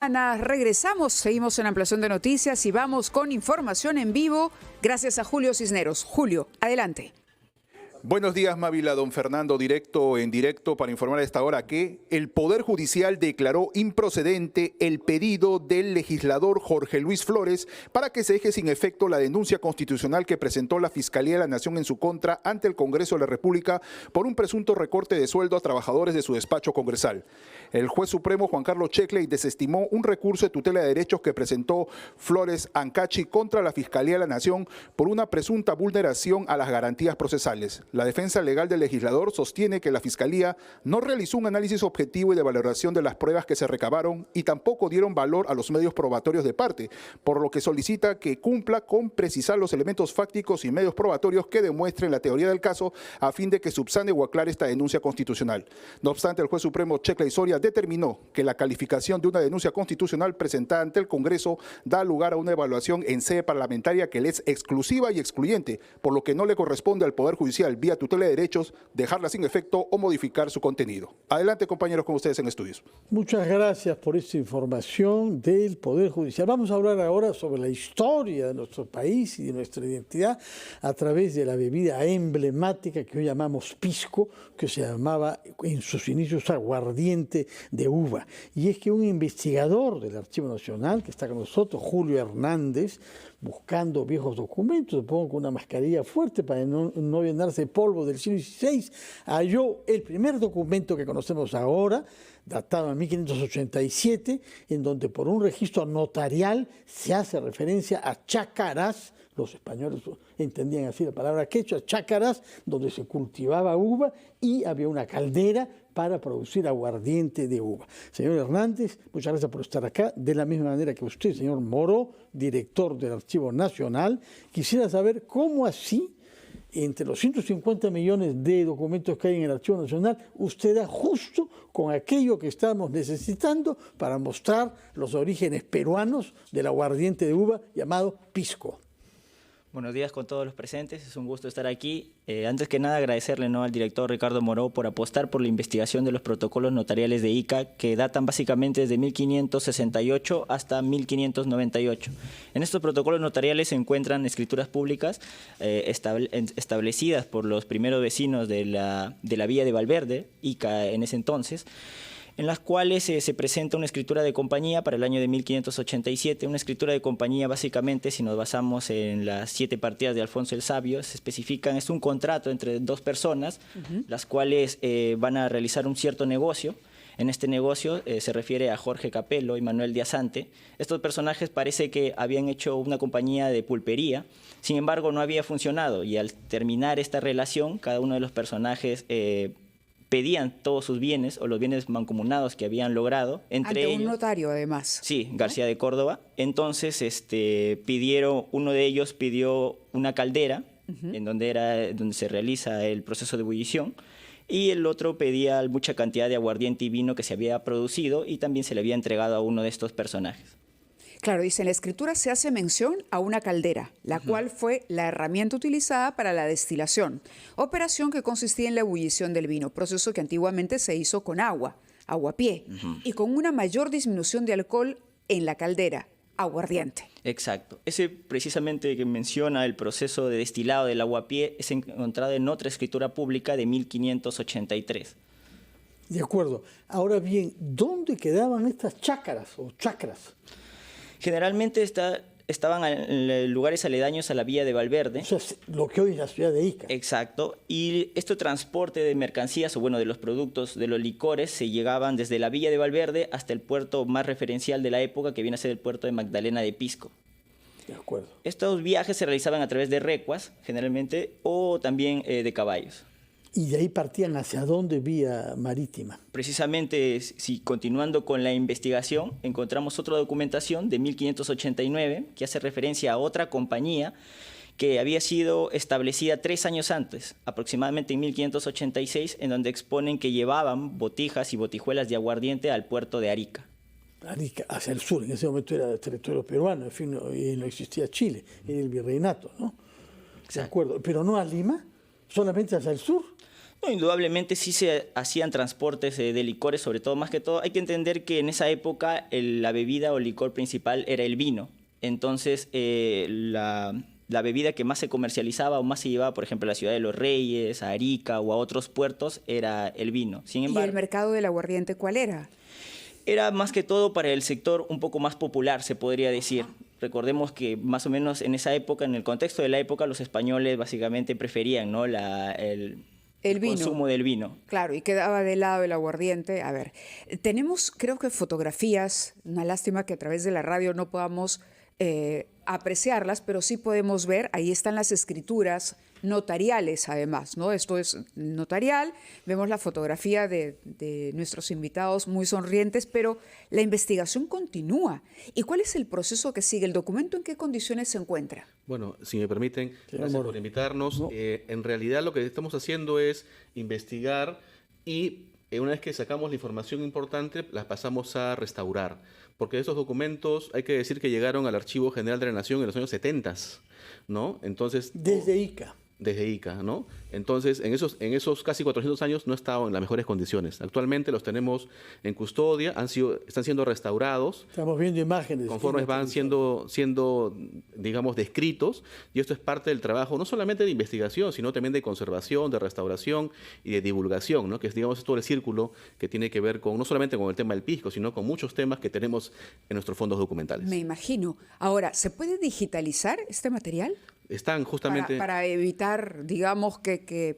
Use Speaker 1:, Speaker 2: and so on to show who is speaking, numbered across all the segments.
Speaker 1: Ana, regresamos, seguimos en Ampliación de Noticias y vamos con información en vivo gracias a Julio Cisneros. Julio, adelante.
Speaker 2: Buenos días, Mávila. Don Fernando, en directo para informar a esta hora que el Poder Judicial declaró improcedente el pedido del legislador Jorge Luis Flores para que se deje sin efecto la denuncia constitucional que presentó la Fiscalía de la Nación en su contra ante el Congreso de la República por un presunto recorte de sueldo a trabajadores de su despacho congresal. El juez supremo Juan Carlos Checley desestimó un recurso de tutela de derechos que presentó Flores Ancachi contra la Fiscalía de la Nación por una presunta vulneración a las garantías procesales. La defensa legal del legislador sostiene que la Fiscalía no realizó un análisis objetivo y de valoración de las pruebas que se recabaron y tampoco dieron valor a los medios probatorios de parte, por lo que solicita que cumpla con precisar los elementos fácticos y medios probatorios que demuestren la teoría del caso a fin de que subsane o aclare esta denuncia constitucional. No obstante, el juez supremo Checley Soria determinó que la calificación de una denuncia constitucional presentada ante el Congreso da lugar a una evaluación en sede parlamentaria que le es exclusiva y excluyente, por lo que no le corresponde al Poder Judicial vía tutela de derechos, dejarla sin efecto o modificar su contenido. Adelante, compañeros, con ustedes en estudios.
Speaker 3: Muchas gracias por esta información del Poder Judicial. Vamos a hablar ahora sobre la historia de nuestro país y de nuestra identidad a través de la bebida emblemática que hoy llamamos pisco, que se llamaba en sus inicios aguardiente de uva. Y es que un investigador del Archivo Nacional, que está con nosotros, Julio Hernández, buscando viejos documentos, supongo con una mascarilla fuerte para no llenarse de polvo del siglo XVI, halló el primer documento que conocemos ahora, datado en 1587, en donde por un registro notarial se hace referencia a chácaras. Los españoles entendían así la palabra quechua, chácaras, donde se cultivaba uva y había una caldera para producir aguardiente de uva. Señor Hernández, muchas gracias por estar acá. De la misma manera que usted, señor Moró, director del Archivo Nacional, quisiera saber cómo así, entre los 150 millones de documentos que hay en el Archivo Nacional, usted da justo con aquello que estamos necesitando para mostrar los orígenes peruanos del aguardiente de uva llamado pisco.
Speaker 4: Buenos días con todos los presentes, es un gusto estar aquí. Antes que nada agradecerle al director Ricardo Moró por apostar por la investigación de los protocolos notariales de Ica que datan básicamente desde 1568 hasta 1598. En estos protocolos notariales se encuentran escrituras públicas establecidas por los primeros vecinos de la Villa de Valverde, Ica en ese entonces, en las cuales se presenta una escritura de compañía para el año de 1587. Una escritura de compañía, básicamente, si nos basamos en las 7 partidas de Alfonso el Sabio, se especifican, es un contrato entre dos personas, las cuales van a realizar un cierto negocio. En este negocio se refiere a Jorge Capello y Manuel Diazante. Estos personajes parece que habían hecho una compañía de pulpería, sin embargo no había funcionado, y al terminar esta relación, cada uno de los personajes pedían todos sus bienes o los bienes mancomunados que habían logrado. Entre ellos,
Speaker 1: un notario, además.
Speaker 4: Sí, García de Córdoba. Entonces, uno de ellos pidió una caldera, en donde se realiza el proceso de ebullición, y el otro pedía mucha cantidad de aguardiente y vino que se había producido y también se le había entregado a uno de estos personajes.
Speaker 1: Claro, dice, en la escritura se hace mención a una caldera, la cual fue la herramienta utilizada para la destilación, operación que consistía en la ebullición del vino, proceso que antiguamente se hizo con agua, aguapié, y con una mayor disminución de alcohol en la caldera, aguardiente.
Speaker 4: Exacto. Ese precisamente que menciona el proceso de destilado del aguapié es encontrado en otra escritura pública de 1583.
Speaker 3: De acuerdo. Ahora bien, ¿dónde quedaban estas chácaras o chacras?
Speaker 4: Generalmente estaban en lugares aledaños a la Villa de Valverde.
Speaker 3: O sea, lo que hoy es la ciudad de Ica.
Speaker 4: Exacto. Y este transporte de mercancías, o bueno, de los productos, de los licores, se llegaban desde la Villa de Valverde hasta el puerto más referencial de la época, que viene a ser el puerto de Magdalena de Pisco.
Speaker 3: De acuerdo.
Speaker 4: Estos viajes se realizaban a través de recuas, generalmente, o también de caballos.
Speaker 3: ¿Y de ahí partían hacia dónde vía marítima?
Speaker 4: Precisamente, si continuando con la investigación, encontramos otra documentación de 1589 que hace referencia a otra compañía que había sido establecida 3 años antes, aproximadamente en 1586, en donde exponen que llevaban botijas y botijuelas de aguardiente al puerto de Arica.
Speaker 3: Arica, hacia el sur, en ese momento era territorio peruano, en fin, no existía Chile, era el virreinato, ¿no? De acuerdo, pero no a Lima, solamente hacia el sur.
Speaker 4: No, indudablemente sí se hacían transportes de licores, sobre todo, más que todo. Hay que entender que en esa época la bebida o licor principal era el vino. Entonces, la bebida que más se comercializaba o más se llevaba, por ejemplo, a la Ciudad de los Reyes, a Arica o a otros puertos, era el vino. Sin
Speaker 1: ¿Y
Speaker 4: embargo,
Speaker 1: el mercado del aguardiente cuál era?
Speaker 4: era más que todo para el sector un poco más popular, se podría decir. Recordemos que más o menos en esa época, en el contexto de la época, los españoles básicamente preferían, ¿no?, el
Speaker 1: vino.
Speaker 4: consumo del vino.
Speaker 1: Claro, y quedaba de lado el aguardiente. A ver, tenemos creo que fotografías, una lástima que a través de la radio no podamos apreciarlas, pero sí podemos ver, ahí están las escrituras notariales además, ¿no? Esto es notarial, vemos la fotografía de nuestros invitados muy sonrientes, pero la investigación continúa. ¿Y cuál es el proceso que sigue? ¿El documento en qué condiciones se encuentra?
Speaker 5: Bueno, si me permiten, gracias por invitarnos.
Speaker 3: No.
Speaker 5: En realidad lo que estamos haciendo es investigar y una vez que sacamos la información importante, las pasamos a restaurar. Porque esos documentos hay que decir que llegaron al Archivo General de la Nación en los años 70, ¿no? Entonces,
Speaker 3: Desde ICA.
Speaker 5: desde ICA, ¿no? Entonces, en esos casi 400 años no estaban en las mejores condiciones. Actualmente los tenemos en custodia, están siendo restaurados.
Speaker 3: Estamos viendo imágenes.
Speaker 5: Conforme van siendo, digamos, descritos, y esto es parte del trabajo no solamente de investigación, sino también de conservación, de restauración y de divulgación, ¿no? Que es, digamos, todo el círculo que tiene que ver con no solamente con el tema del pisco, sino con muchos temas que tenemos en nuestros fondos documentales.
Speaker 1: Me imagino. Ahora, ¿se puede digitalizar este material?
Speaker 5: Están justamente...
Speaker 1: Para evitar, digamos, que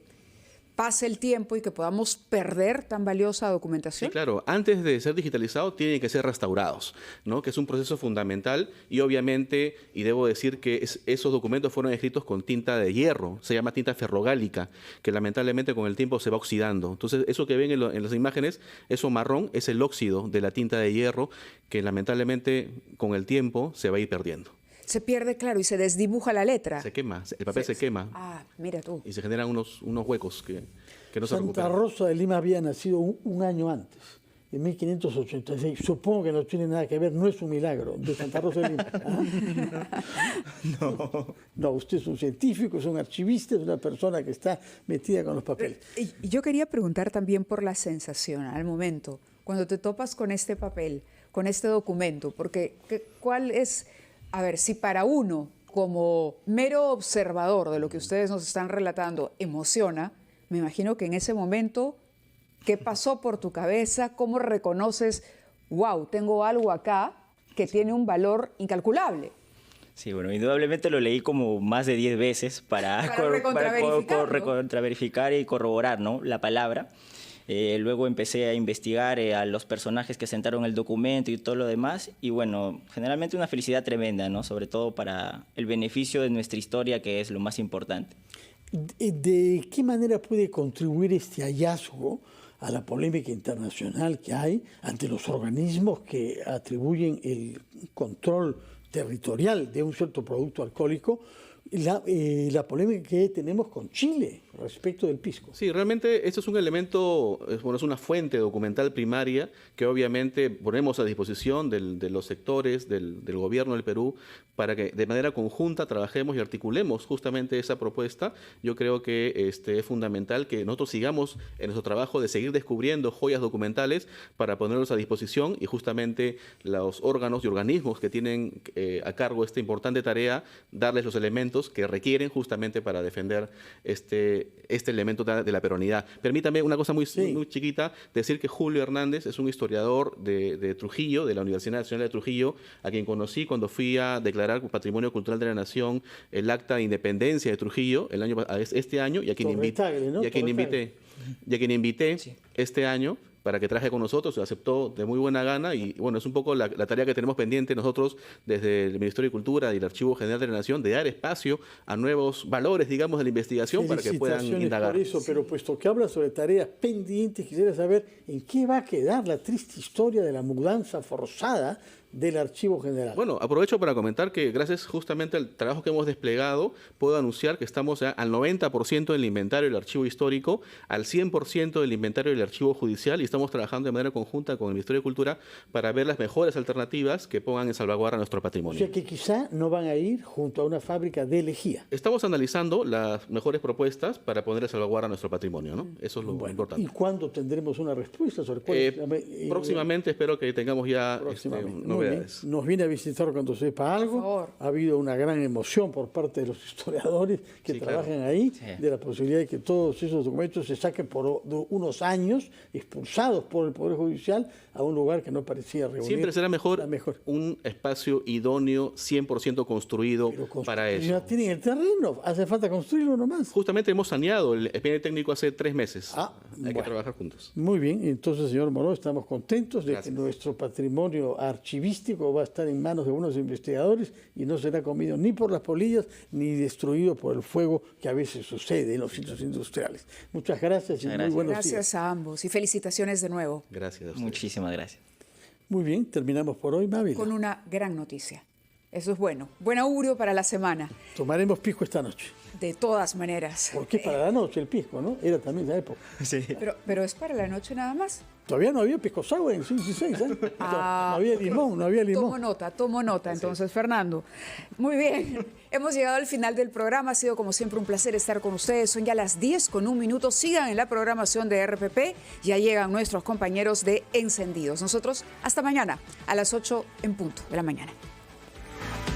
Speaker 1: pase el tiempo y que podamos perder tan valiosa documentación.
Speaker 5: Sí, claro. Antes de ser digitalizados, tienen que ser restaurados, ¿no? Que es un proceso fundamental y obviamente, y debo decir que esos documentos fueron escritos con tinta de hierro, se llama tinta ferrogálica, que lamentablemente con el tiempo se va oxidando. Entonces, eso que ven en las imágenes, eso marrón, es el óxido de la tinta de hierro, que lamentablemente con el tiempo se va a ir perdiendo.
Speaker 1: Se pierde, claro, y se desdibuja la letra.
Speaker 5: Se quema, el papel se quema
Speaker 1: Ah, mira tú.
Speaker 5: y se generan unos huecos que no se
Speaker 3: Santa
Speaker 5: recuperan.
Speaker 3: Rosa de Lima había nacido un año antes, en 1586. Supongo que no tiene nada que ver, no es un milagro de Santa Rosa de Lima. ¿Ah? No, usted es un científico, es un archivista, es una persona que está metida con los papeles.
Speaker 1: Y yo quería preguntar también por la sensación al momento, cuando te topas con este papel, con este documento, porque ¿cuál es? A ver, si para uno, como mero observador de lo que ustedes nos están relatando, emociona, me imagino que en ese momento, ¿qué pasó por tu cabeza? ¿Cómo reconoces, wow, tengo algo acá que tiene un valor incalculable?
Speaker 4: Sí, bueno, indudablemente lo leí como más de 10 veces para recontraverificar y corroborar, ¿no?, la palabra. Luego empecé a investigar a los personajes que sentaron el documento y todo lo demás. Y bueno, generalmente una felicidad tremenda, ¿no?, sobre todo para el beneficio de nuestra historia, que es lo más importante.
Speaker 3: ¿De qué manera puede contribuir este hallazgo a la polémica internacional que hay ante los organismos que atribuyen el control territorial de un cierto producto alcohólico, la polémica que tenemos con Chile respecto del pisco?
Speaker 5: Sí, realmente esto es un elemento, es una fuente documental primaria que obviamente ponemos a disposición de los sectores del gobierno del Perú para que de manera conjunta trabajemos y articulemos justamente esa propuesta. Yo creo que es fundamental que nosotros sigamos en nuestro trabajo de seguir descubriendo joyas documentales para ponerlos a disposición y justamente los órganos y organismos que tienen a cargo esta importante tarea, darles los elementos que requieren justamente para defender este elemento de la peronidad. Permítame una cosa muy chiquita, decir que Julio Hernández es un historiador de Trujillo, de la Universidad Nacional de Trujillo, a quien conocí cuando fui a declarar Patrimonio Cultural de la Nación el acta de independencia de Trujillo este año, y a quien invité este año para que traje con nosotros, aceptó de muy buena gana y bueno, es un poco la tarea que tenemos pendiente nosotros desde el Ministerio de Cultura y el Archivo General de la Nación, de dar espacio a nuevos valores, digamos, de la investigación para que puedan indagar.
Speaker 3: Por eso, pero puesto que habla sobre tareas pendientes, quisiera saber en qué va a quedar la triste historia de la mudanza forzada del Archivo General.
Speaker 5: Bueno, aprovecho para comentar que gracias justamente al trabajo que hemos desplegado, puedo anunciar que estamos al 90% del inventario del archivo histórico, al 100% del inventario del archivo judicial y estamos trabajando de manera conjunta con el Ministerio de Cultura para ver las mejores alternativas que pongan en salvaguarda nuestro
Speaker 3: O
Speaker 5: patrimonio.
Speaker 3: sea que quizá no van a ir junto a una fábrica de lejía.
Speaker 5: Estamos analizando las mejores propuestas para poner en salvaguarda nuestro patrimonio, ¿no? Eso es lo
Speaker 3: ¿Y
Speaker 5: importante.
Speaker 3: cuándo tendremos una respuesta sobre cuál es
Speaker 5: Próximamente espero que tengamos ya
Speaker 3: próximamente? Muy bien.
Speaker 5: novedades.
Speaker 3: Nos viene a visitar cuando sepa algo.
Speaker 1: favor.
Speaker 3: Ha habido una gran emoción por parte de los historiadores que
Speaker 5: Sí, claro.
Speaker 3: trabajan ahí,
Speaker 4: Sí.
Speaker 3: de la posibilidad de que todos esos documentos se saquen por unos años, expulsados por el Poder Judicial, a un lugar que no parecía reunir.
Speaker 5: Siempre será mejor,
Speaker 3: la mejor.
Speaker 5: un espacio idóneo, 100% construido
Speaker 3: Pero
Speaker 5: para eso.
Speaker 3: ya tienen el terreno, hace falta construirlo nomás.
Speaker 5: Justamente hemos saneado el expediente técnico hace 3 meses.
Speaker 3: Ah,
Speaker 5: Hay
Speaker 3: bueno.
Speaker 5: que trabajar juntos.
Speaker 3: Muy bien, entonces, señor Moró, estamos contentos de
Speaker 5: Gracias.
Speaker 3: que nuestro patrimonio archivístico va a estar en manos de unos investigadores y no será comido ni por las polillas ni destruido por el fuego que a veces sucede en los sitios industriales. Muchas gracias y muy
Speaker 4: gracias.
Speaker 3: buenos
Speaker 1: Gracias
Speaker 3: días.
Speaker 1: a ambos y felicitaciones de nuevo
Speaker 5: Gracias a ustedes.
Speaker 4: Muchísimas gracias.
Speaker 3: Muy bien, terminamos por hoy, Mávila.
Speaker 1: con una gran noticia. Eso es bueno. Buen augurio para la semana.
Speaker 3: Tomaremos pisco esta noche.
Speaker 1: De todas maneras.
Speaker 3: Porque es para la noche el pisco, ¿no? Era también la época.
Speaker 1: Pero es para la noche nada más.
Speaker 3: Todavía no había pisco sour en 56, ¿eh? No había limón, no había limón.
Speaker 1: Tomo nota entonces, Fernando. Muy bien, hemos llegado al final del programa. Ha sido como siempre un placer estar con ustedes. Son ya las 10:01. Sigan en la programación de RPP. Ya llegan nuestros compañeros de Encendidos. Nosotros hasta mañana a las 8 en punto de la mañana.